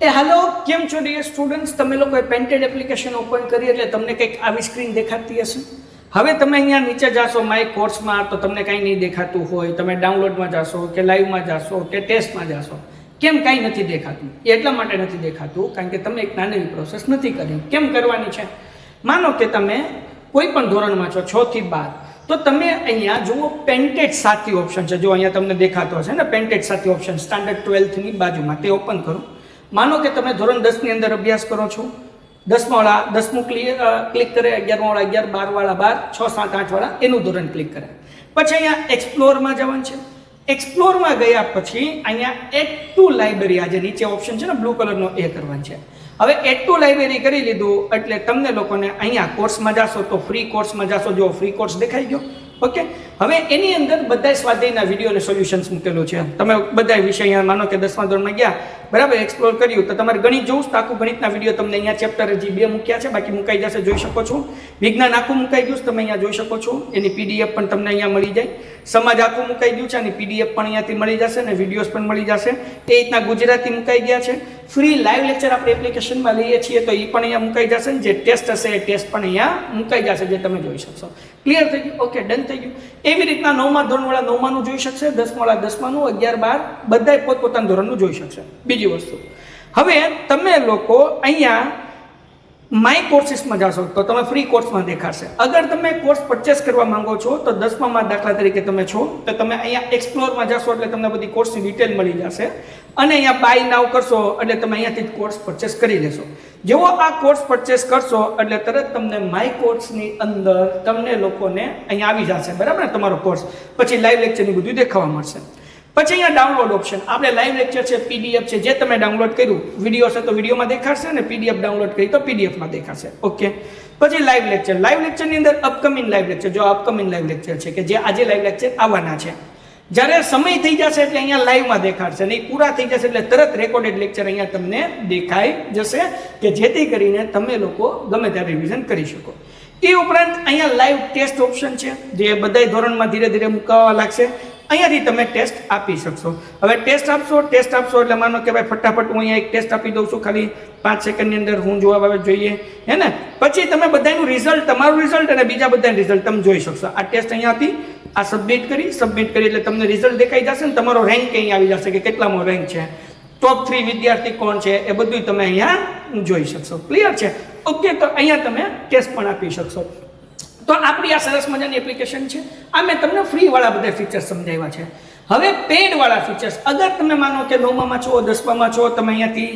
Hello, કેમ છો dear students? તમે લોકોએ પેન્ટેડ એપ્લિકેશન ઓપન કરી એટલે તમને કંઈક આવી સ્ક્રીન દેખાતી હશે. હવે તમે અહીંયા નીચે જાશો માય કોર્સમાં તો તમને કંઈ નહીં દેખાતું હોય. તમે ડાઉનલોડમાં જાશો કે લાઈવમાં જાશો કે ટેસ્ટમાં જાશો, કેમ કાંઈ નથી દેખાતું? એટલા માટે નથી દેખાતું કારણ કે તમે એક નાની પ્રોસેસ નથી કરી. કેમ કરવાની છે? માનો કે તમે કોઈ પણ ધોરણમાં છો 6 થી 12, તો તમે અહીંયા જુઓ પેન્ટેડ સાથી ઓપ્શન છે. જો અહીંયા તમને દેખાતો હશે ને પેન્ટેડ સાથી ઓપ્શન સ્ટાન્ડર્ડ 12થની બાજુમાં, તે ઓપન કરો. માનો કે તમે ધોરણ 10 ની અંદર અભ્યાસ કરો છો. 10મા વાળા 10મું ક્લિક કરે, 11મા વાળા 11, 12 વાળા 12, 6, 7, 8 વાળા એનું ધોરણ ક્લિક કરે. પછી અહીંયા એક્સપ્લોરમાં જવાનું છે. એક્સપ્લોરમાં ગયા પછી અહીંયા એડ ટુ લાઇબ્રેરી, આ જે નીચે ઓપ્શન છે ને બ્લુ કલરનો, એ કરવાનું છે. હવે એડ ટુ લાઇબ્રેરી કરી લીધું એટલે તમને લોકોને અહીંયા કોર્સમાં જાશો તો ફ્રી કોર્સમાં જાશો. જો ફ્રી કોર્સ દેખાઈ ગયો. ઓકે, હવે એની અંદર બધા સ્વાધ્યાયના વિડીયો અને સોલ્યુશન્સ મૂકેલું છે. તમે બધા વિષય અહીંયા માનો કે 10મા ધોરણમાં ગયા, બરાબર, એક્સપ્લોર કર્યું તો તમારે ગણિત જોવું તો આખું ગણિતના વિડીયો તમને અહીંયા ચેપ્ટર હજી 2 મૂક્યા છે, બાકી મુકાઈ જશે, જોઈ શકો છો. વિજ્ઞાન આખું મુકાઈ ગયું તમે અહીંયા જોઈ શકો છો. એની પીડીએફ પણ તમને અહીંયા મળી જાય. સમાજ આખું મુકાઈ ગયું છે, અને પીડીએફ પણ અહીંયાથી મળી જશે અને વિડીયોઝ પણ મળી જશે. એ રીતના ગુજરાતી મુકાઈ ગયા છે. ફ્રી લાઈવ લેક્ચર આપણે એપ્લિકેશનમાં લઈએ છીએ તો એ પણ અહીંયા મુકાઈ જશે. જે ટેસ્ટ હશે એ ટેસ્ટ પણ અહીંયા મુકાઈ જશે, જે તમે જોઈ શકશો. ક્લિયર થઈ ગયું? ઓકે, ડન થઈ ગયું. એવી રીતના 9મા ધોરણવાળા 9માનું જોઈ શકશે, 10મા વાળા 10માનું, 11, 12 બધાય પોતપોતાના ધોરણનું જોઈ શકશે. બીજી વસ્તુ, હવે તમે લોકો અહીંયા માય કોર્સીસમાં જાશો તો તમે ફ્રી કોર્સમાં દેખાશે. અગર તમે કોર્સ પરચેસ કરવા માંગો છો તો 10મામાં દાખલા તરીકે તમે છો તો તમે અહીંયા એક્સપ્લોરમાં જાશો એટલે તમને બધી કોર્સની ડિટેલ મળી જશે. અને અહીંયા બાય નાવ કરશો એટલે તમે અહીંયાથી કોર્સ પરચેસ કરી લેશો. જેવો આ કોર્સ પરચેસ કરશો એટલે તરત તમને માય કોર્સની અંદર તમને લોકોને અહીંયા આવી જશે, બરાબર ને, તમારો કોર્સ. પછી લાઈવ લેક્ચરની બધું દેખાવા મળશે. પછી અહીંયા ડાઉનલોડ ઓપ્શન, આપણે લાઈવ લેક્ચર છે, પીડીએફ છે, જે તમે ડાઉનલોડ કર્યું, વિડીયો છે તો વિડીયોમાં દેખાશે, અને પીડીએફ ડાઉનલોડ કરી તો પીડીએફમાં દેખાશે. ઓકે, પછી લાઈવ લેક્ચર. લાઈવ લેક્ચરની અંદર અપકમિંગ લાઈવ લેક્ચર, જો અપકમિંગ લાઈવ લેક્ચર છે કે જે આજે લાઈવ લેક્ચર આવવાના છે, જ્યારે સમય થઈ જશે એટલે અહીંયા લાઈવમાં દેખાડશે, નહીં પૂરા થઈ જશે એટલે તરત રેકોર્ડેડ લેક્ચર અહીંયા તમને દેખાઈ જશે, કે જેથી કરીને તમે લોકો ગમે ત્યારે રિવિઝન કરી શકો. એ ઉપરાંત અહીંયા લાઈવ ટેસ્ટ ઓપ્શન છે, જે બધા ધોરણમાં ધીરે ધીરે મુકાવા લાગશે. અહીંયાથી તમે ટેસ્ટ આપી શકશો. હવે ટેસ્ટ આપશો એટલે માનો કે ભાઈ ફટાફટ હું અહીંયા એક ટેસ્ટ આપી દઉં છું, ખાલી 5 સેકન્ડની અંદર હું જવાબ આવે જોઈએ, હે ને. પછી તમે બધાનું રિઝલ્ટ, તમારું રિઝલ્ટ અને બીજા બધાનું રિઝલ્ટ તમે જોઈ શકશો. આ ટેસ્ટ અહીંયાથી આ સબમિટ કરી એટલે તમને રિઝલ્ટ દેખાઈ જશે ને તમારો રેન્ક અહીં આવી જશે કે કેટલામો રેન્ક છે, ટોપ 3 વિદ્યાર્થી કોણ છે, એ બધું તમે અહીંયા જોઈ શકશો. ક્લિયર છે? ઓકે, તો અહીંયા તમે ટેસ્ટ પણ આપી શકશો. તો આપણી આ સરસ મજાની એપ્લિકેશન છે. આ મેં તમને ફ્રીવાળા બધા ફીચર્સ સમજાવ્યા છે. હવે પેઇડવાળા ફીચર્સ, અગર તમે માનો કે 9મામાં છો, 10મામાં છો, તમે અહીંયાથી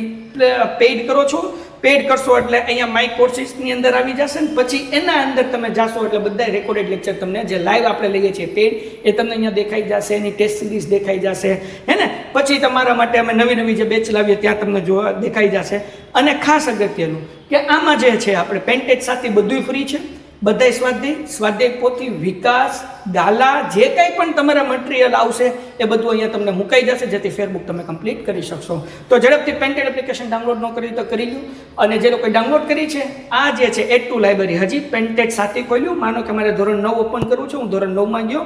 પેઇડ કરો છો. પેઇડ કરશો એટલે અહીંયા માય કોર્સીસની અંદર આવી જશે ને પછી એના અંદર તમે જાશો એટલે બધા રેકોર્ડેડ લેક્ચર તમને જે લાઈવ આપણે લઈએ છીએ પેઇડ, એ તમને અહીંયા દેખાઈ જશે. એની ટેસ્ટ સિરીઝ દેખાઈ જશે, હે ને. પછી તમારા માટે અમે નવી જે બેચ લાવીએ ત્યાં તમને જોવા દેખાઈ જશે. અને ખાસ અગત્યનું કે આમાં જે છે આપણે પેન્ટેજ સાથે બધું ફ્રી છે. બધા સ્વાધ્યાય પોથી, વિકાસ, દાલા, જે કંઈ પણ તમારા મટીરિયલ આવશે એ બધું અહીંયા તમને મુકાઈ જશે, જેથી ફેરબુક તમે કમ્પ્લીટ કરી શકશો. તો ઝડપથી પેન્ટેડ એપ્લિકેશન ડાઉનલોડ ન કરી તો કરી લો. અને જે લોકોએ ડાઉનલોડ કરી છે, આ જે છે એડ ટુ લાઇબ્રેરી, હજી પેન્ટેડ સાથે ખોલ્યું. માનો કે મારે ધોરણ 9 ઓપન કરવું છે, હું ધોરણ 9માં ગયો,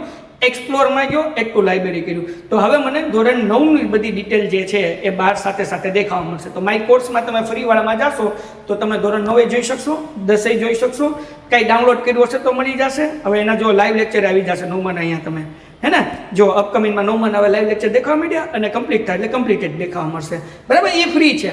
એક્સપ્લોરમાં ગયો, એડ ટુ લાઇબ્રેરી કર્યું, તો હવે મને ધોરણ 9ની બધી ડિટેલ જે છે એ બહાર સાથે દેખાવા મળશે. તો માય કોર્સમાં તમે ફ્રીવાળામાં જાશો તો તમે ધોરણ 9 જોઈ શકશો, 10 જોઈ શકશો. કંઈ ડાઉનલોડ કર્યું હશે તો મળી જશે. હવે એના જો લાઈવ લેક્ચર આવી જશે 9માના અહીંયા તમે, હે ને. જો અપકમિંગમાં 9માના હવે લાઈવ લેક્ચર દેખાવા માંડ્યા અને કમ્પ્લીટ થાય એટલે કમ્પ્લીટેડ દેખાવા મળશે, બરાબર. એ ફ્રી છે.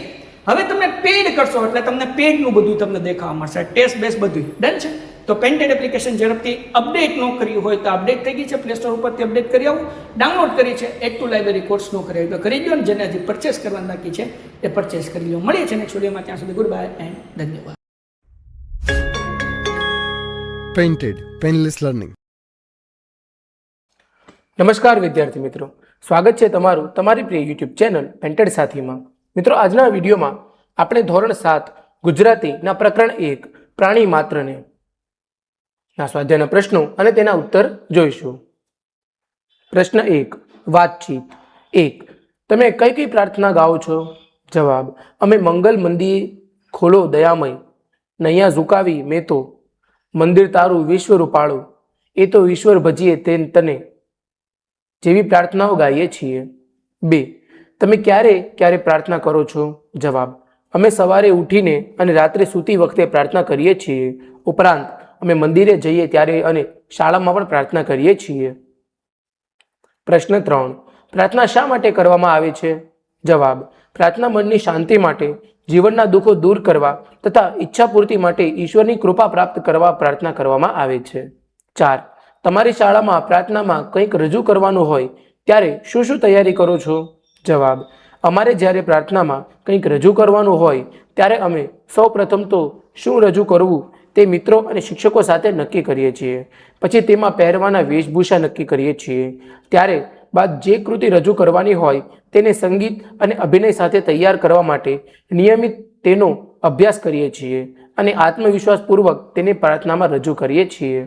હવે તમે પેડ કરશો એટલે તમને પેડનું બધું તમને દેખાવા મળશે, ટેસ્ટ બેસ બધું. ડન છે? તો પેન્ટેડ એપ્લિકેશન ઝડપથી અપડેટ ન કર્યું હોય તો અપડેટ થઈ ગઈ છે, પ્લે સ્ટોર ઉપરથી અપડેટ કરી આવું. ડાઉનલોડ કરી છે, એડ ટુ લાઇબ્રેરી કોર્સ ન કરી તો કરી દો, ને જેને હજી પરચેસ કરવાનું બાકી છે એ પરચેસ કરી લો. મળીએ છીએ નેક્સ્ટ વિડીયોમાં. ત્યાં સુધી ગુડ બાય એન્ડ ધન્યવાદ. Painted painless learning. નમસ્કાર વિદ્યાર્થી મિત્રો, સ્વાગત છે તમારું તમારી પ્રિય યુટ્યુબ ચેનલ પેન્ટેડ સાથીમાં. મિત્રો, આજના વિડીયોમાં આપણે ધોરણ 7 ગુજરાતીના પ્રકરણ 1 પ્રાણી માત્રને ના સ્વાધ્યાયના પ્રશ્નો અને તેના ઉત્તર જોઈશું. પ્રશ્ન 1, વાતચીત. 1. તમે કઈ કઈ પ્રાર્થના ગાઓ છો? જવાબ: અમે મંગલ મંદિર ખોલો દયામય, નૈયા ઝુકાવી મેં તો, મંદિર તારું વિશ્વ રૂપાળું, એ તો ઈશ્વર ભજીએ તને જેવી પ્રાર્થનાઓ ગાઈએ છીએ. 2. તમે ક્યારે ક્યારે પ્રાર્થના કરો છો? જવાબ: અમે સવારે ઉઠીને અને રાત્રે સૂતી વખતે પ્રાર્થના કરીએ છીએ. ઉપરાંત અમે મંદિરે જઈએ ત્યારે અને શાળામાં પણ પ્રાર્થના કરીએ છીએ. પ્રશ્ન 3. પ્રાર્થના શા માટે કરવામાં આવે છે? જવાબ: પ્રાર્થના મનની શાંતિ માટે, જીવનના દુઃખો દૂર કરવા તથા ઈચ્છા પૂર્તિ માટે ઈશ્વરની કૃપા પ્રાપ્ત કરવા પ્રાર્થના કરવામાં આવે છે. 4. તમારી શાળામાં પ્રાર્થનામાં કંઈક રજૂ કરવાનું હોય ત્યારે શું શું તૈયારી કરો છો? જવાબ: અમારે જ્યારે પ્રાર્થનામાં કંઈક રજૂ કરવાનું હોય ત્યારે અમે સૌ પ્રથમ તો શું રજૂ કરવું તે મિત્રો અને શિક્ષકો સાથે નક્કી કરીએ છીએ. પછી તેમાં પહેરવાના વેશભૂષા નક્કી કરીએ છીએ. ત્યારે બાદ જે કૃતિ રજૂ કરવાની હોય તેને સંગીત અને અભિનય સાથે તૈયાર કરવા માટે નિયમિત તેનો અભ્યાસ કરીએ છીએ અને આત્મવિશ્વાસપૂર્વક તેને પ્રાર્થનામાં રજૂ કરીએ છીએ.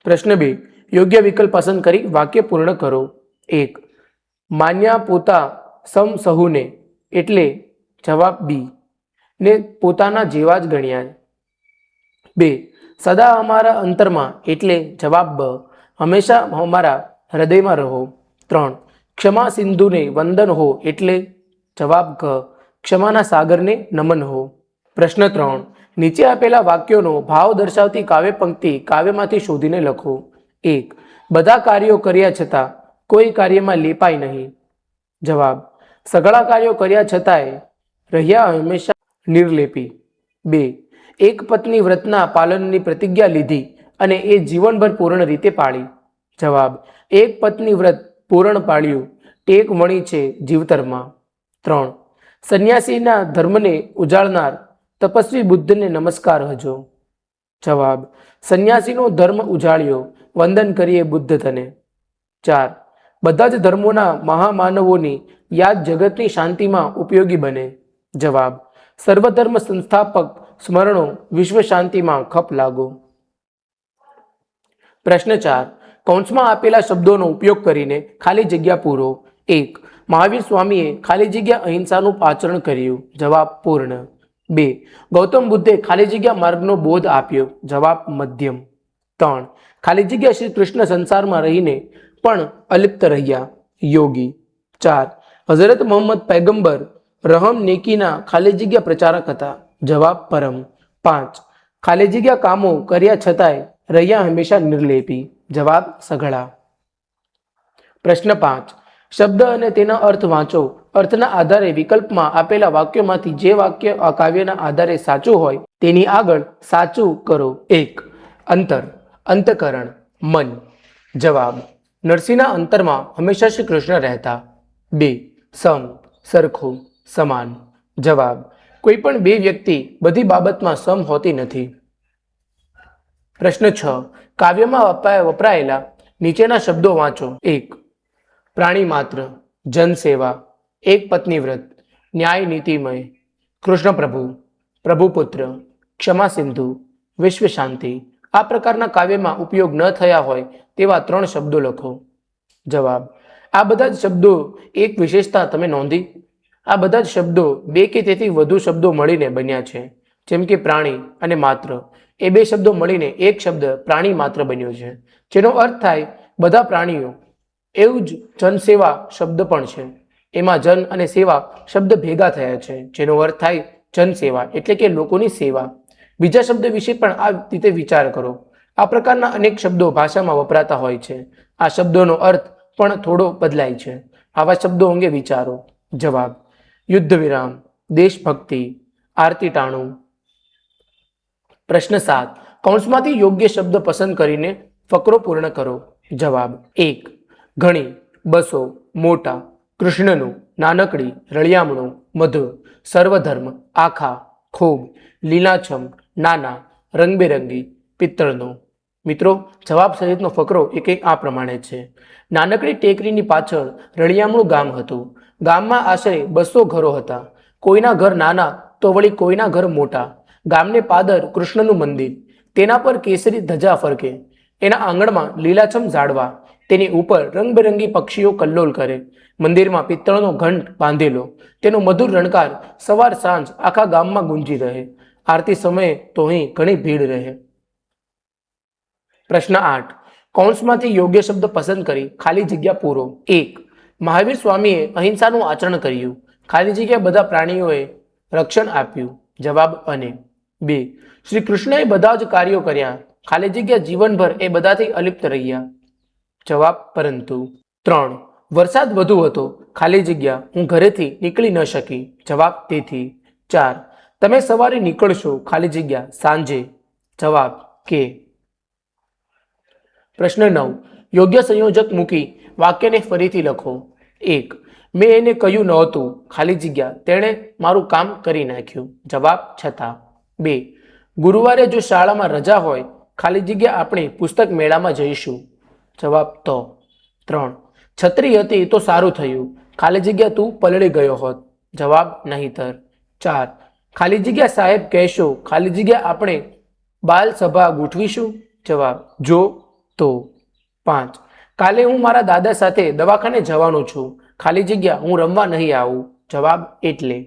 પ્રશ્ન 2. યોગ્ય વિકલ્પ પસંદ કરી વાક્ય પૂર્ણ કરો. 1. માન્યા પોતા સમ સહુને, એટલે જવાબ બી, ને પોતાના જેવા જ ગણ્યા. 2. સદા અમારા અંતરમાં, એટલે જવાબ બ, હંમેશા અમારા હૃદયમાં રહો. 3. ક્ષમા સિંધુને વંદન હો, એટલે જવાબ ગ, ક્ષમાના સાગરને નમન હો. પ્રશ્ન 3. નીચે આપેલા વાક્યોનો ભાવ દર્શાવતી કાવ્ય પંક્તિ કાવ્યમાંથી શોધીને લખો. 1. બધા કાર્યો કર્યા છતાં કોઈ કાર્યમાં લેપાય નહીં. જવાબ: સઘળા કાર્યો કર્યા છતાંય રહ્યા હંમેશા નિર્લેપી. 2. એક પત્ની વ્રતના પાલનની પ્રતિજ્ઞા લીધી અને એ જીવનભર પૂર્ણ રીતે પાળી. જવાબ: એક પત્ની વ્રત પૂર્ણ પાળ્યું, ટેક વણી છે જીવતરમાં. 3. સંન્યાસીના ધર્મને ઉજાળનાર તપસ્વી બુદ્ધને નમસ્કાર હજો. જવાબ: સંન્યાસીનો ધર્મ ઉજાળ્યો, વંદન કરીએ બુદ્ધ તને. 4. બધા જ ધર્મોના મહામાનવોની યાદ જગતની શાંતિમાં ઉપયોગી બને. જવાબ: સર્વધર્મ સંસ્થાપક સ્મરણો વિશ્વ શાંતિમાં ખપ લાગો. પ્રશ્ન 4. કૌંસમાં આપેલા શબ્દોનો ઉપયોગ કરીને ખાલી જગ્યા પૂરો. 1. મહાવીર સ્વામીએ ખાલી જગ્યા અહિંસાનું આચરણ કર્યું. જવાબ: પૂર્ણ. 2. ગૌતમ બુદ્ધે ખાલી જગ્યા માર્ગનો બોધ આપ્યો. જવાબ: મધ્યમ. 3. ખાલી જગ્યા શ્રી કૃષ્ણ સંસારમાં રહીને પણ અલિપ્ત રહ્યા. યોગી. 4. હઝરત મોહમ્મદ પૈગંબર રહમ નેકીના ખાલી જગ્યા પ્રચારક હતા. જવાબ: પરમ. 5. ખાલી જગ્યા કામો કર્યા છતાંય રહ્યા હંમેશા નિર્લેપી. જવાબ: સઘળા. પ્રશ્ન 5. શબ્દ અને તેના અર્થ વાંચો. અર્થના આધારે વિકલ્પમાં આપેલા વાક્યોમાંથી જે વાક્ય આ કાવ્યના આધારે સાચું હોય તેની આગળ સાચું કરો. 1. અંતર, અંતકરણ, મન. જવાબ: નરસિંહના અંતરમાં હંમેશા શ્રી કૃષ્ણ રહેતા. 2. સમ, સરખું, સમાન. જવાબ: કોઈ પણ બે વ્યક્તિ બધી બાબતમાં સમ હોતી નથી. પ્રશ્ન 6. કાવ્યમાં વપરાયેલા નીચેના શબ્દો વાંચો. 1. પ્રાણી માત્ર, જનસેવા, એક પત્ની વ્રત, ન્યાય નીતિમય, કૃષ્ણ પ્રભુ, પ્રભુપુત્ર, ક્ષમા સિંધુ, વિશ્વ શાંતિ. આ પ્રકારના કાવ્યમાં ઉપયોગ ન થયા હોય તેવા 3 શબ્દો લખો. જવાબ: આ બધા જ શબ્દો એક વિશેષતા તમે નોંધી. આ બધા જ શબ્દો 2 કે તેથી વધુ શબ્દો મળીને બન્યા છે. જેમ કે પ્રાણી અને માત્ર, એ 2 શબ્દો મળીને એક શબ્દ પ્રાણી માત્ર બન્યો છે, જેનો અર્થ થાય બધા પ્રાણીઓ. એવું જ જનસેવા શબ્દ પણ છે. એમાં જન અને સેવા શબ્દ ભેગા થયા છે, જેનો અર્થ થાય જનસેવા, એટલે કે લોકોની સેવા. બીજા શબ્દ વિશે પણ આ રીતે વિચાર કરો. આ પ્રકારના અનેક શબ્દો ભાષામાં વપરાતા હોય છે. આ શબ્દોનો અર્થ પણ થોડો બદલાય છે. આવા શબ્દો અંગે વિચારો. જવાબ: યુદ્ધ વિરામ, દેશભક્તિ, આરતી ટાણું. પ્રશ્ન 7. કૌંસમાંથી યોગ્ય શબ્દ પસંદ કરીને ફકરો પૂર્ણ કરો. જવાબ: 1. ઘણી, બસો, મોટા, કૃષ્ણનું, નાનકડી, રળિયામણું, મધુર, સર્વધર્મ, આખા, ખૂબ, લીલાછમ, નાના, રંગબેરંગી, પિત્તળનો. મિત્રો, જવાબ સહિતનો ફકરો એક આ પ્રમાણે છે. નાનકડી ટેકરીની પાછળ રળિયામણું ગામ હતું. ગામમાં આશરે 200 ઘરો હતા. કોઈના ઘર નાના તો વળી કોઈના ઘર મોટા. ગામને પાદર કૃષ્ણનું મંદિર, તેના પર કેસરી ધજા ફરકે. એના આંગણમાં લીલાછમ ઝાડવા, તેની ઉપર રંગબેરંગી પક્ષીઓ કલ્લોલ કરે. મંદિરમાં પિત્તળનો ઘંટ બાંધેલો, તેનો મધુર રણકાર સવાર સાંજ આખા ગામમાં ગુંજી રહે. આરતી સમયે તો અહીં ઘણી ભીડ રહે. પ્રશ્ન 8. કૌંસમાંથી યોગ્ય શબ્દ પસંદ કરી ખાલી જગ્યા પૂરો. 1. મહાવીર સ્વામીએ અહિંસાનું આચરણ કર્યું, ખાલી જગ્યા બધા પ્રાણીઓએ રક્ષણ આપ્યું. જવાબ અને. 2. શ્રી કૃષ્ણએ બધા જ કાર્યો કર્યા, ખાલી જગ્યા જીવનભર એ બધાથી અલિપ્ત રહ્યા. જવાબ પરંતુ. 3. વરસાદ વધુ હતો, ખાલી જગ્યા હું ઘરેથી નીકળી ન શકી. જવાબ તેથી. 4. તમે સવારે નીકળશો, ખાલી જગ્યા સાંજે. જવાબ કે. પ્રશ્ન 9. યોગ્ય સંયોજક મૂકી વાક્યને ફરીથી લખો. 1. મેં એને કહ્યું નહોતું, ખાલી જગ્યા તેણે મારું કામ કરી નાખ્યું. જવાબ છતાં. 2. ગુરુવારે જો શાળામાં રજા હોય, ખાલી જગ્યા આપણે પુસ્તક મેળામાં જઈશું. જવાબ તો. 3. છત્રી હતી તો સારું થયું, ખાલી જગ્યા તું પલળી ગયો હોત. જવાબ નહીતર. 4. ખાલી જગ્યા સાહેબ કહેશો, ખાલી જગ્યા આપણે બાલ સભા ગોઠવીશું. જવાબ જો તો. 5. કાલે હું મારા દાદા સાથે દવાખાને જવાનો છું, ખાલી જગ્યા હું રમવા નહીં આવું. જવાબ એટલે.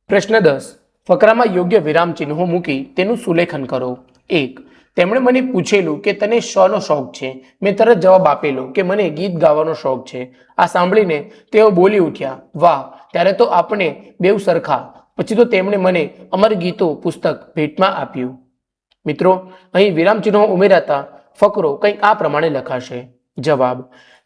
પ્રશ્ન 10. ફકરામાં યોગ્ય વિરામ ચિહ્નો મૂકી તેનું સુલેખન કરો. 1. તેમણે મને પૂછેલું કે તને શોનો શોખ છે. મેં તરત જવાબ આપેલો કે મને ગીત ગાવાનો શોખ છે. આ સાંભળીને તેઓ બોલી ઉઠ્યા, વાહ, ત્યારે તો આપણે બેઉ સરખા. પછી તો તેમણે મને અમર ગીતો પુસ્તક ભેટમાં આપ્યું. મિત્રો, અહીં વિરામ ચિહ્નો ઉમેરાતા ફકરો કંઈક આ પ્રમાણે લખાશે. જવાબ.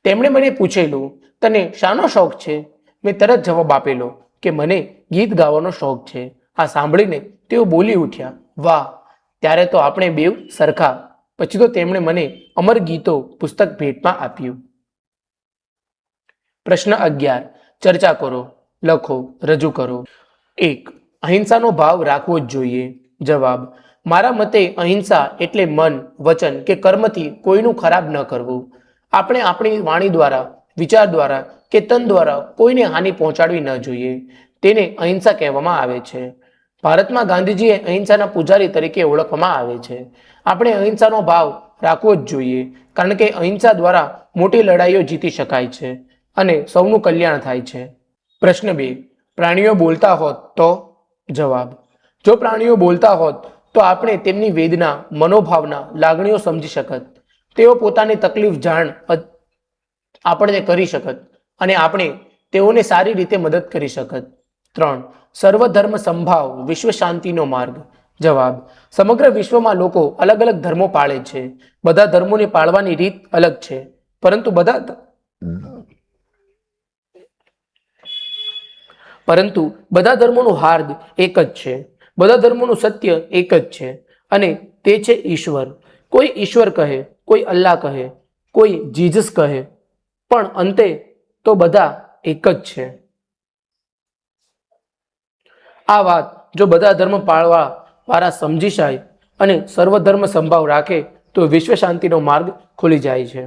તેમણે મને પૂછેલું, તને શાનો શોખ છે? મેં તરત જવાબ આપેલો કે મને ગીત ગાવાનો શોખ છે. આ સાંભળીને તેઓ બોલી ઉઠ્યા, વાહ, ત્યારે તો આપણે બેઉ સરખા. પછી તો તેમણે મને અમર ગીતો પુસ્તક ભેટમાં આપ્યું. પ્રશ્ન 11. ચર્ચા કરો, લખો, રજૂ કરો. 1. અહિંસાનો ભાવ રાખવો જ જોઈએ. જવાબ. મારા મતે અહિંસા એટલે મન, વચન કે કર્મથી કોઈનું ખરાબ ન કરવું. આપણે આપણી વાણી દ્વારા, વિચાર દ્વારા કે તન દ્વારા કોઈને હાનિ પહોંચાડવી ન જોઈએ. તેને અહિંસા કહેવામાં આવે છે. ભારતમાં ગાંધીજીએ અહિંસાના પૂજારી તરીકે ઓળખવામાં આવે છે. આપણે અહિંસાનો ભાવ રાખવો જ જોઈએ, કારણ કે અહિંસા દ્વારા મોટી લડાઈઓ જીતી શકાય છે અને સૌનું કલ્યાણ થાય છે. પ્રશ્ન 2. પ્રાણીઓ બોલતા હોત તો? જવાબ. જો પ્રાણીઓ બોલતા હોત તો આપણે તેમની વેદના, મનોભાવના, લાગણીઓ સમજી શકત. તેઓ પોતાની તકલીફ જાણ આપણને કરી શકત અને આપણે તેઓને સારી રીતે મદદ કરી શકત. 3. સર્વધર્મ સંભાવ, વિશ્વ શાંતિનો માર્ગ. જવાબ. સમગ્ર વિશ્વમાં લોકો અલગ અલગ ધર્મો પાળે છે. બધા ધર્મોને પાળવાની રીત અલગ છે, પરંતુ બધા ધર્મોનું હાર્દ એક જ છે. બધા ધર્મોનું સત્ય એક જ છે અને તે છે ઈશ્વર. કોઈ ઈશ્વર કહે, કોઈ અલ્લાહ કહે, કોઈ જીસસ કહે, પણ અંતે તો બધા એક જ છે. આ વાત જો બધા ધર્મ પાળવા વાળા સમજી જાય અને સર્વધર્મ સંભાવ રાખે તો વિશ્વ શાંતિનો માર્ગ ખુલી જાય છે.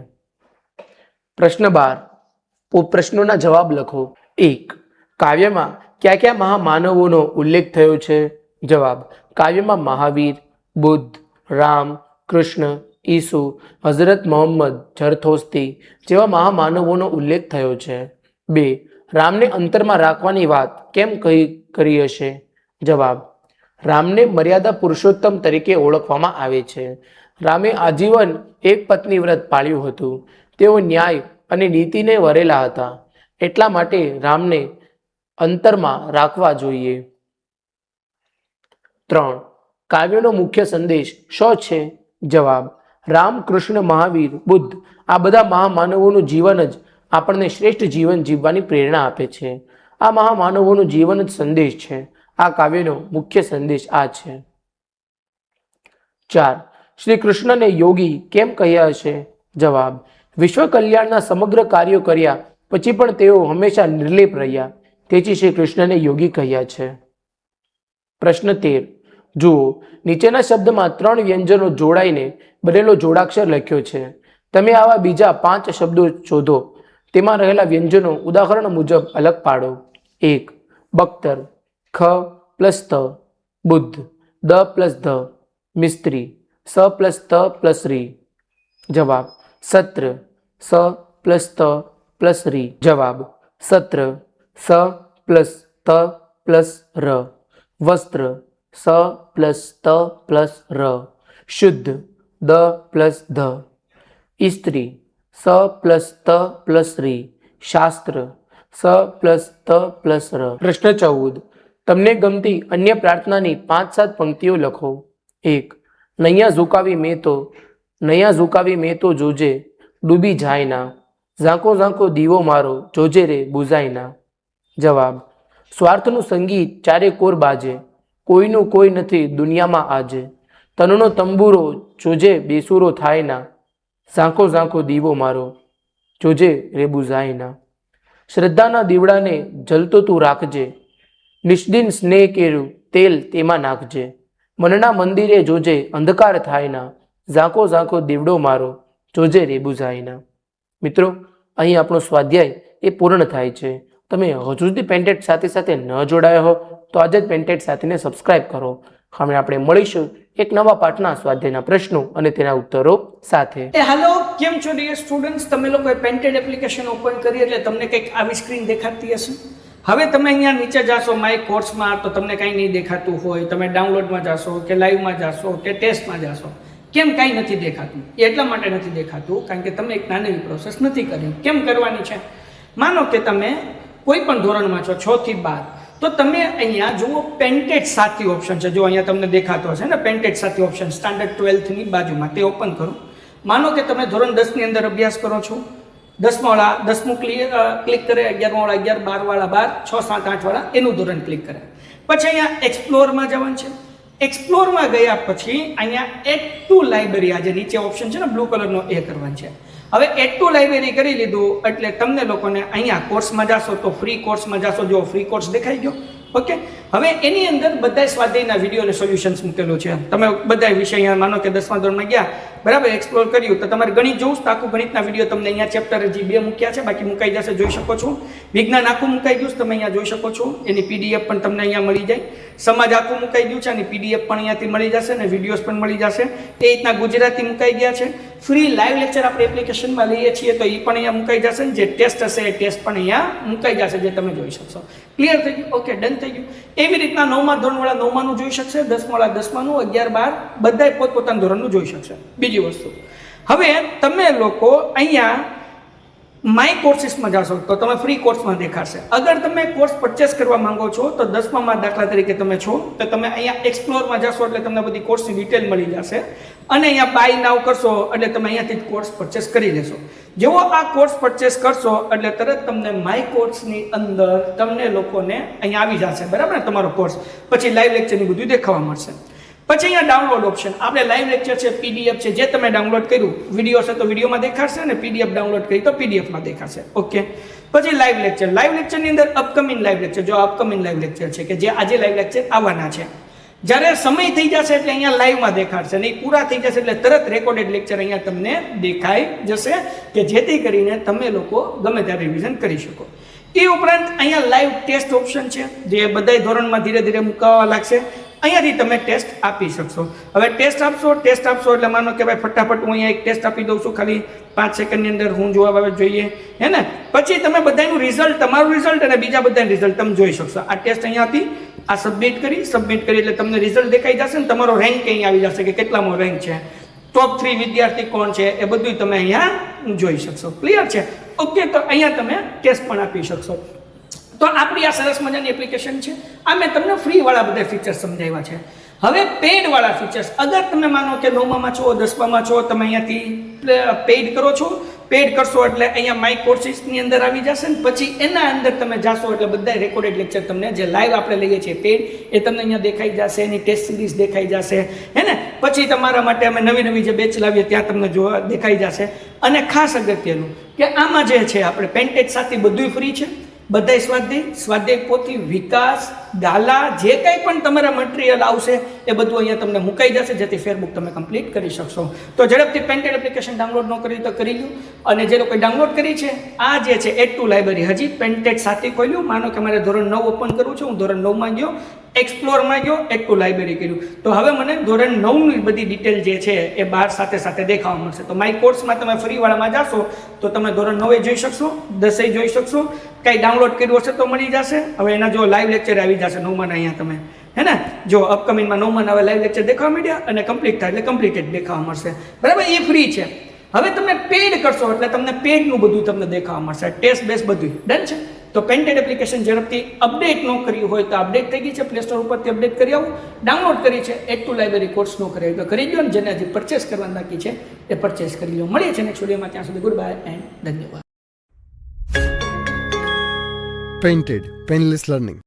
પ્રશ્ન 12. પ્રશ્નોના જવાબ લખો. 1. કાવ્યમાં કયા કયા મહામાનવોનો ઉલ્લેખ થયો છે? જવાબ. કાવ્યમાં મહાવીર, બુદ્ધ, રામ, કૃષ્ણ, ઈસુ, હઝરત મોહમ્મદ, ઝરથોસ્તી જેવા મહામાનવોનો ઉલ્લેખ થયો છે. 2. રામને અંતરમાં રાખવાની વાત કેમ કરી હશે? જવાબ. રામને મર્યાદા પુરુષોત્તમ તરીકે ઓળખવામાં આવે છે. રામે આજીવન એક પત્ની વ્રત પાળ્યું હતું. તેઓ ન્યાય અને નીતિને વરેલા હતા. એટલા માટે રામને અંતરમાં રાખવા જોઈએ. 3. કાવ્યનો મુખ્ય સંદેશ શો છે? જવાબ. રામ, કૃષ્ણ, મહાવીર, બુદ્ધ આ બધા મહામાનવોનું જીવન જ આપણને શ્રેષ્ઠ જીવન જીવવાની પ્રેરણા આપે છે. આ મહામાનવોનું જીવન જ સંદેશ છે. આ કાવ્યનો મુખ્ય સંદેશ આ છે. 4. શ્રી કૃષ્ણને યોગી કેમ કહ્યા હશે? જવાબ. વિશ્વ કલ્યાણના સમગ્ર કાર્યો કર્યા પછી પણ તેઓ હંમેશા નિર્લેપ રહ્યા, તેથી શ્રી કૃષ્ણને યોગી કહ્યા છે. પ્રશ્ન 13. જુઓ, નીચેના શબ્દમાં 3 વ્યંજનો જોડાઈને બનેલો જોડાક્ષર લખ્યો છે. તમે આવા બીજા 5 શબ્દો શોધો. તેમાં રહેલા વ્યંજનો ઉદાહરણ મુજબ અલગ પાડો. 1. બખ્તર, ખ પ્લસ ત, બુદ્ધ, દ પ્લસ ધ, મિસ્ત્રી, સ પ્લસ ત પ્લસ રી. જવાબ. સત્ર, સ પ્લસ ત પ્લસ રી. જવાબ. સત્ર, સ પ્લસ ત પ્લસ ર. વસ્ત્ર, સ પ્લસ ત પ્લસ ર. શુદ્ધ, દ પ્લસ ધ. ઇસ્ત્રી, સ પ્લસ ત પ્લસ રી. શાસ્ત્ર, સ પ્લસ ત પ્લસ ર. પ્રશ્ન 14. તમને ગમતી અન્ય પ્રાર્થનાની 5-7 પંક્તિઓ લખો. 1. નૈયા ઝુકાવી મેં તો જોજે ડૂબી જાય ના. ઝાંકો ઝાંકો દીવો મારો જોજે રે બુઝાય ના. જવાબ. સ્વાર્થનું સંગીત ચારે કોર બાજે, કોઈનું કોઈ નથી દુનિયામાં આજે. તનનો તંબુરો જોજે બેસુરો થાય ના. ઝાંકો ઝાંકો દીવો મારો જોજે રે બુઝાય ના. શ્રદ્ધાના દીવડાને જલતો તું રાખજે, નિષ્દિન સ્નેહ કેરું તેલ તેમાં નાખજે. મનના મંદિરે જોજે અંધકાર થાય ના. ઝાંકો ઝાંકો દીવડો મારો જોજે રે બુઝાય ના. મિત્રો, અહીં આપણો સ્વાધ્યાય એ પૂર્ણ થાય છે. તમે હજુ સુધી પેન્ટેડ સાથે ન જોડાયા હો તો આજે જ પેન્ટેડ સાથીને સબસ્ક્રાઇબ કરો. હવે આપણે મળીશું એક નવા પાઠના સ્વાધ્યાયના પ્રશ્નો અને તેના ઉત્તરો સાથે. હેલો, કેમ છો ડિયર સ્ટુડન્ટ્સ? તમે લોકોએ પેન્ટેડ એપ્લિકેશન ઓપન કરી એટલે તમને કંઈક આવી સ્ક્રીન દેખાતી હશે. હવે તમે અહીંયા નીચે જાશો માય કોર્સમાં તો તમને કાંઈ નહીં દેખાતું હોય. તમે ડાઉનલોડમાં જાશો કે લાઈવમાં જાશો કે ટેસ્ટમાં જાશો, કેમ કાંઈ નથી દેખાતું? એટલા માટે નથી દેખાતું કારણ કે તમે એક નાની પ્રોસેસ નથી કરી. કેમ કરવાની છે? માનો કે તમે કોઈ પણ ધોરણમાં છો 6 થી 12, તો તમે અહીંયા જુઓ પેન્ટેડ સાથી ઓપ્શન છે. જો અહીંયા તમને દેખાતો હશે ને પેન્ટેડ સાથી ઓપ્શન સ્ટાન્ડર્ડ 12th ની બાજુમાં, તે ઓપન કરો. માનો કે તમે ધોરણ 10 ની અંદર અભ્યાસ કરો છો. 10મા 10મું ક્લિક કરે, 11મા 11, 12 12, 6 7 8 વાળા એનું ધોરણ ક્લિક કરે. પછી અહીંયા એક્સપ્લોરમાં જવાનું છે. એક્સપ્લોરમાં ગયા પછી અહીંયા એડ ટુ લાઇબ્રેરી, આ જે નીચે ઓપ્શન છે ને બ્લુ કલરનો, એ કરવાનું છે. હવે એડ ટુ લાઇબ્રેરી કરી લીધું એટલે તમને લોકોને અહીંયા કોર્સમાં જાશો તો ફ્રી કોર્સમાં જાશો. જો ફ્રી કોર્સ દેખાઈ ગયો. ઓકે, હવે એની અંદર બધા સ્વાધ્યાયના વિડીયો અને સોલ્યુશન્સ મૂકેલું છે. તમે બધા વિષય અહીંયા માનો કે 10મા ધોરણમાં ગયા, બરાબર, એક્સપ્લોર કર્યું તો તમારે ગણિત જોવું તો આખું ગણિતના વિડીયો તમને અહીંયા ચેપ્ટર હજી 2 મૂક્યા છે, બાકી મુકાઈ જશે, જોઈ શકો છો. વિજ્ઞાન આખું મુકાઈ ગયું, તમે અહીંયા જોઈ શકો છો. એની પીડીએફ પણ તમને અહીંયા મળી જાય. સમાજ આખું મુકાઈ ગયું છે, અને પીડીએફ પણ અહીંયાથી મળી જશે અને વિડીયોઝ પણ મળી જશે. એ રીતના ગુજરાતી મુકાઈ ગયા છે. ફ્રી લાઈવ લેક્ચર આપણે એપ્લિકેશનમાં લઈએ છીએ તો એ પણ અહીંયા મુકાઈ જશે. જે ટેસ્ટ હશે એ ટેસ્ટ પણ અહીંયા મુકાઈ જશે, જે તમે જોઈ શકશો. ક્લિયર થઈ ગયું? ઓકે, ડન થઈ ગયું. એવી રીતના 9મા ધોરણવાળા 9માનું જોઈ શકશે, 10માવાળા 10માનું, 11 12 બધાય પોતપોતાના ધોરણનું જોઈ શકશે. બીજી વસ્તુ, હવે તમે લોકો અહીંયા માય કોર્સીસમાં જાશો તો તમે ફ્રી કોર્સમાં દેખાશે. અગર તમે કોર્સ પરચેસ કરવા માંગો છો તો 10મામાં દાખલા તરીકે તમે છો તો તમે અહીંયા એક્સપ્લોરમાં જાશો એટલે તમને બધી કોર્સની ડિટેલ મળી જશે. અને અહીંયા બાય નાવ કરશો એટલે તમે અહીંયાથી જ કોર્સ પરચેસ કરી લેશો. જેવો આ કોર્સ પરચેસ કરશો એટલે તરત તમને માય કોર્સની અંદર તમને લોકોને અહીંયા આવી જશે, બરાબર ને, તમારો કોર્સ. પછી લાઈવ લેક્ચરની બધું દેખાવા મળશે. પછી અહીંયા ડાઉનલોડ ઓપ્શન, આપણે લાઈવ લેક્ચર છે, પીડીએફ છે, જે તમે ડાઉનલોડ કર્યું, વિડીયો છે તો વિડીયોમાં દેખાશે અને પીડીએફ ડાઉનલોડ કરી તો પીડીએફમાં દેખાશે. ઓકે, પછી લાઈવ લેક્ચર. લાઈવ લેક્ચરની અંદર અપકમિંગ લાઈવ લેક્ચર, જો અપકમિંગ લાઈવ લેક્ચર છે કે જે આજે લાઈવ લેક્ચર આવવાના છે, જ્યારે સમય થઈ જશે એટલે અહીંયા લાઈવમાં દેખાડશે, નહીં પૂરા થઈ જશે એટલે તરત રેકોર્ડેડ લેક્ચર અહીંયા તમને દેખાઈ જશે કે જેથી કરીને તમે લોકો ગમે ત્યારે રિવિઝન કરી શકો. એ ઉપરાંત અહીંયા લાઈવ ટેસ્ટ ઓપ્શન છે, જે બધા ધોરણમાં ધીરે ધીરે મુકાવા લાગશે. અહીંયાથી તમે ટેસ્ટ આપી શકશો. હવે ટેસ્ટ આપશો એટલે માનો કે ભાઈ ફટાફટ હું અહીંયા એક ટેસ્ટ આપી દઉં છું, ખાલી 5 સેકન્ડની અંદર હું જવાબ આવે જોઈએ, હે ને. પછી તમે બધાનું રિઝલ્ટ, તમારું રિઝલ્ટ અને બીજા બધાનું રિઝલ્ટ તમે જોઈ શકશો. આ ટેસ્ટ અહીંયાથી આ સબમિટ કરી એટલે તમને રિઝલ્ટ દેખાઈ જશે ને તમારો રેન્ક અહીં આવી જશે કે કેટલામો રેન્ક છે, ટોપ 3 વિદ્યાર્થી કોણ છે, એ બધું તમે અહીંયા જોઈ શકશો. ક્લિયર છે? ઓકે, તો અહીંયા તમે ટેસ્ટ પણ આપી શકશો. તો આપણી આ સરસ મજાની એપ્લિકેશન છે. આ મેં તમને ફ્રીવાળા બધા ફીચર્સ સમજાવ્યા છે. હવે પેડવાળા ફીચર્સ, અગર તમે માનો કે 9મામાં છો, 10મામાં છો, તમે અહીંયાથી પેડ કરો છો, પેડ કરશો એટલે અહીંયા માય કોર્સીસની અંદર આવી જશે ને પછી એના અંદર તમે જાશો એટલે બધા રેકોર્ડેડ લેક્ચર તમને જે લાઈવ આપણે લઈએ છીએ પેડ, એ તમને અહીંયા દેખાઈ જશે, એની ટેસ્ટ સિરીઝ દેખાઈ જશે, હે ને. પછી તમારા માટે અમે નવી જે બેચ લાવીએ ત્યાં તમને જોવા દેખાઈ જશે. અને ખાસ અગત્યનું કે આમાં જે છે આપણે પેન્ટેડ સાથે બધું ફ્રી છે. બધા સ્વાધ્યાય પોથી, વિકાસ, ગાલા, જે કંઈ પણ તમારા મટીરિયલ આવશે એ બધું અહીંયા તમને મુકાઈ જશે, જેથી ફેરબુક તમે કમ્પ્લીટ કરી શકશો. તો ઝડપથી પેન્ટેડ એપ્લિકેશન ડાઉનલોડ ન કરી તો કરી લો. અને જે લોકોએ ડાઉનલોડ કરી છે, આ જે છે એડ ટુ લાઇબ્રેરી, હજી પેન્ટેડ સાથે ખોલ્યું. માનો કે મારે ધોરણ 9 ઓપન કરવું છે, હું ધોરણ 9માં ગયો, એક્સપ્લોરમાં ગયો, એડ ટુ લાઇબ્રેરી કર્યું, તો હવે મને ધોરણ 9ની બધી ડિટેલ જે છે એ બહાર સાથે દેખાવા મળશે. તો માય કોર્સમાં તમે ફ્રીવાળામાં જાશો તો તમે ધોરણ 9 જોઈ શકશો, 10 જોઈ શકશો, કંઈ ડાઉનલોડ કર્યું હશે તો મળી જશે. હવે એના જો લાઈવ લેક્ચર આવી જશે 9માં અહીંયા તમે, હે ને. જો અપકમિંગમાં 9માં હવે લાઈવ લેક્ચર દેખાવા માંડ્યા અને કમ્પ્લીટ થાય એટલે કમ્પ્લીટેડ દેખાવા મળશે, બરાબર. એ ફ્રી છે. હવે તમે પેડ કરશો એટલે તમને પેડનું બધું તમને દેખાવા મળશે, ટેસ્ટ બેસ બધું ડન છે. તો પેન્ટેડ એપ્લિકેશન ઝડપથી અપડેટ ન કર્યું હોય તો અપડેટ થઈ ગઈ છે, પ્લે સ્ટોર ઉપરથી અપડેટ કરી આવું. ડાઉનલોડ કરી છે, એડ ટુ લાઇબ્રેરી કોર્સ ન કરી તો કરી દો, ને જેને હજી પરચેસ કરવાનું બાકી છે એ પરચેસ કરી લો. મળીએ છીએ નેક્સ્ટ વિડીયોમાં, ત્યાં સુધી ગુડ બાય એન્ડ ધન્યવાદ. Painted Painless Learning.